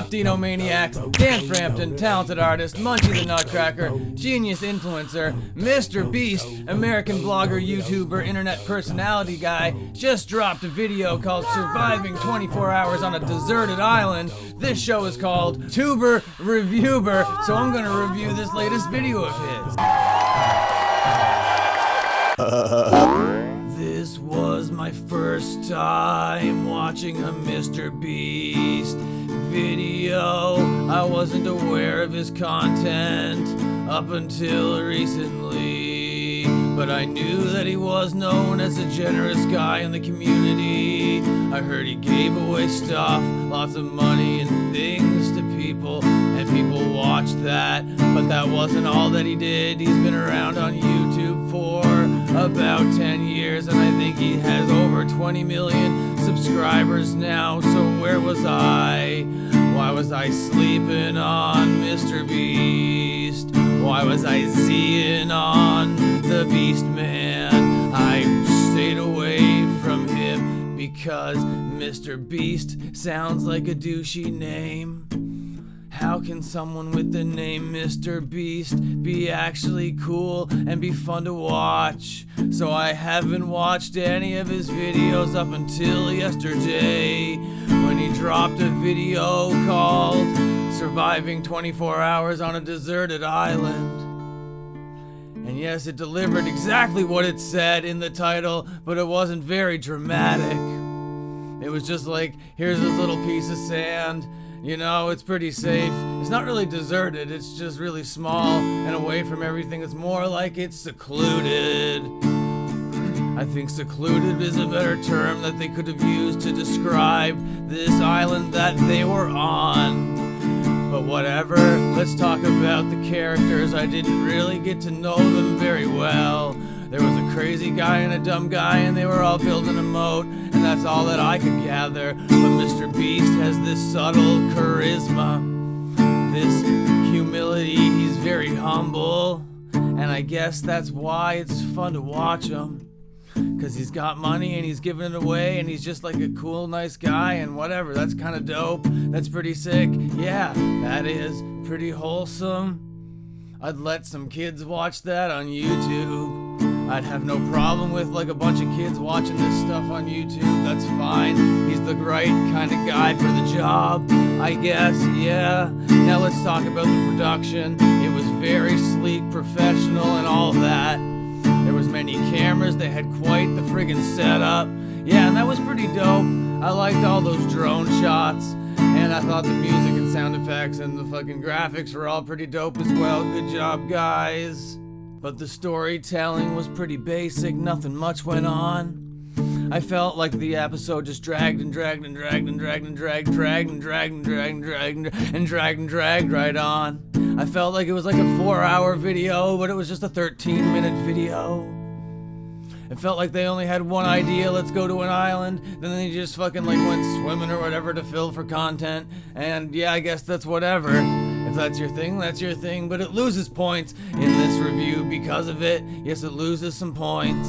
up, DEANOMANIACs? Dan Frampton, talented artist, Munchie the Nutcracker, genius influencer, MrBeast, American vlogger, YouTuber, internet personality guy, just dropped a video called Surviving 24 Hours on a Deserted Island. This show is called Tuber Reviewber, so I'm gonna review this latest video of his. This was my first time watching a MrBeast video. I wasn't aware of his content up until recently, but I knew that he was known as a generous guy in the community. I heard he gave away stuff, lots of money and things to people, and people watched that, but that wasn't all that he did. He's been around on YouTube for about 10 years, and I think he has over 20 million subscribers now. So where was I? Why was I sleeping on MrBeast? Why was I Zing on the Beast Man? I stayed away from him because MrBeast sounds like a douchey name. How can someone with the name MrBeast be actually cool and be fun to watch? So I haven't watched any of his videos up until yesterday, when he dropped a video called Surviving 24 Hours on a Deserted Island. And yes, it delivered exactly what it said in the title, but it wasn't very dramatic. It was just like, here's this little piece of sand. You know, it's pretty safe. It's not really deserted, it's just really small and away from everything. It's more like it's secluded. I think secluded is a better term that they could have used to describe this island that they were on. But whatever, let's talk about the characters. I didn't really get to know them very well. There was a crazy guy and a dumb guy, and they were all building a moat, and that's all that I could gather. But MrBeast has this subtle charisma, this humility. He's very humble, and I guess that's why it's fun to watch him. Cause he's got money and he's giving it away, and he's just like a cool, nice guy, and whatever. That's kind of dope. That's pretty sick. Yeah, that is pretty wholesome. I'd let some kids watch that on YouTube. I'd have no problem with like a bunch of kids watching this stuff on YouTube. That's fine. He's the right kind of guy for the job, I guess. Yeah. Now let's talk about the production. It was very sleek, professional, and all that. There was many cameras. They had quite the friggin' setup. Yeah, and that was pretty dope. I liked all those drone shots, and I thought the music and sound effects and the fucking graphics were all pretty dope as well. Good job, guys. But the storytelling was pretty basic. Nothing much went on. I felt like the episode just dragged and dragged and dragged and dragged and dragged, dragged and dragged and dragged and dragged and dragged and dragged right on. I felt like it was like a 4-hour video, but it was just a 13-minute video. It felt like they only had one idea, let's go to an island, then they just fucking like went swimming or whatever to fill for content, and yeah, I guess that's whatever. If that's your thing, that's your thing, but it loses points in this review because of it. Yes, it loses some points.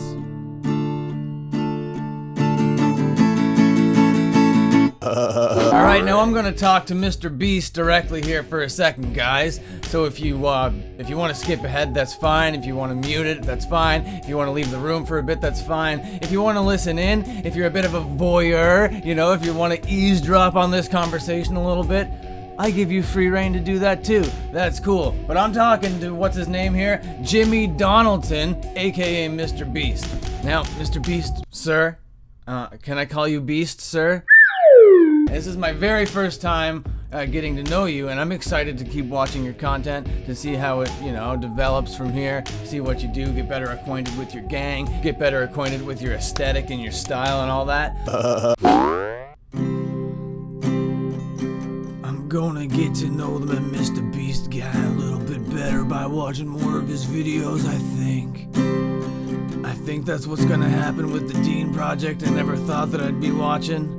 Alright, now I'm gonna talk to MrBeast directly here for a second, guys. So if you want to skip ahead, that's fine. If you want to mute it, that's fine. If you want to leave the room for a bit, that's fine. If you want to listen in, if you're a bit of a voyeur, you know, if you want to eavesdrop on this conversation a little bit, I give you free reign to do that too. That's cool. But I'm talking to, what's his name here? Jimmy Donaldson, aka MrBeast. Now, MrBeast, sir, can I call you Beast, sir? This is my very first time getting to know you, and I'm excited to keep watching your content to see how it, you know, develops from here, see what you do, get better acquainted with your gang, get better acquainted with your aesthetic and your style and all that. I'm gonna get to know the MrBeast guy a little bit better by watching more of his videos, I think. I think that's what's gonna happen with the Dean Project. I never thought that I'd be watching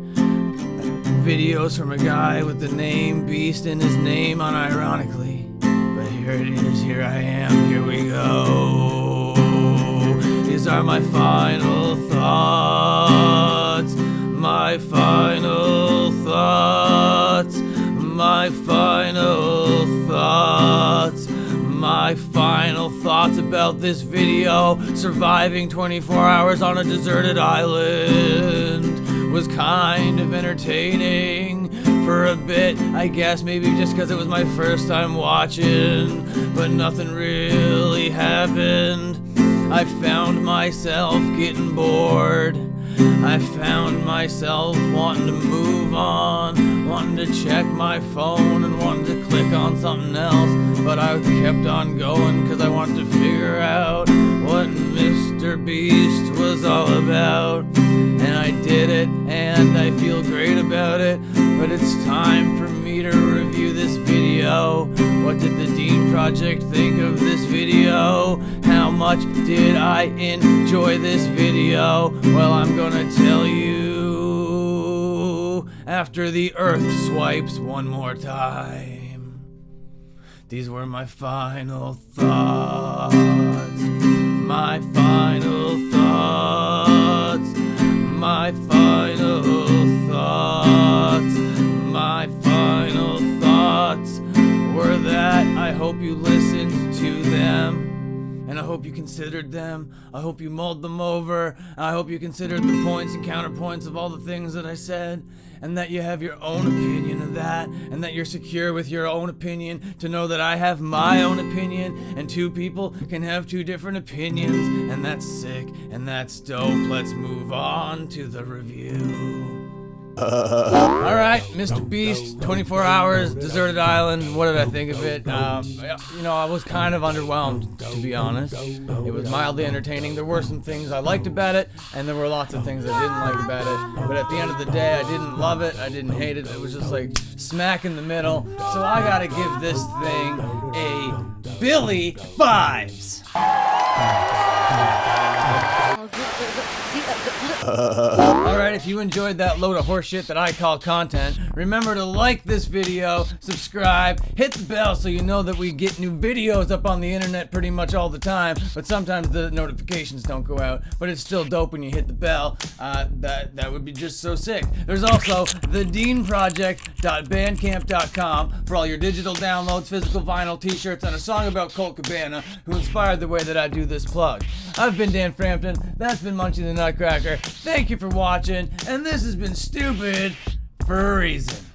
videos from a guy with the name Beast in his name unironically. But here it is, here I am, here we go. These are my final thoughts, my final thoughts, my final thoughts. My final thoughts about this video. Surviving 24 hours on a deserted island was kind of entertaining for a bit, I guess, maybe just because it was my first time watching, but nothing really happened. I found myself getting bored. I found myself wanting to move on, wanting to check my phone and wanting to click on something else, but I kept on going because I wanted to figure out what MrBeast was all about. And I did it, and I feel great about it, but it's time for me to review this video. What did the Dean Project think of this video? How much did I enjoy this video? Well, I'm gonna tell you after the earth swipes one more time. These were my final thoughts. My final thoughts. My final thoughts. My final thoughts were that I hope you listened to them. And I hope you considered them. I hope you mulled them over. I hope you considered the points and counterpoints of all the things that I said. And that you have your own opinion of that. And that you're secure with your own opinion to know that I have my own opinion. And two people can have two different opinions. And that's sick. And that's dope. Let's move on to the review. Alright, MrBeast, 24 hours, deserted island. What did I think of it? You know, I was kind of underwhelmed, to be honest. It was mildly entertaining. There were some things I liked about it, and there were lots of things I didn't like about it. But at the end of the day, I didn't love it, I didn't hate it. It was just like smack in the middle. So I gotta give this thing a Billy Fives. Alright, if you enjoyed that load of horseshit that I call content, remember to like this video, subscribe, hit the bell so you know that we get new videos up on the internet pretty much all the time, but sometimes the notifications don't go out, but it's still dope when you hit the bell. That would be just so sick. There's also thedeanproject.bandcamp.com for all your digital downloads, physical vinyl, t-shirts, and a song about Colt Cabana, who inspired the way that I do this plug. I've been Dan Frampton, that's been Munchie the Nutcracker. Thank you for watching, and this has been stupid for a reason.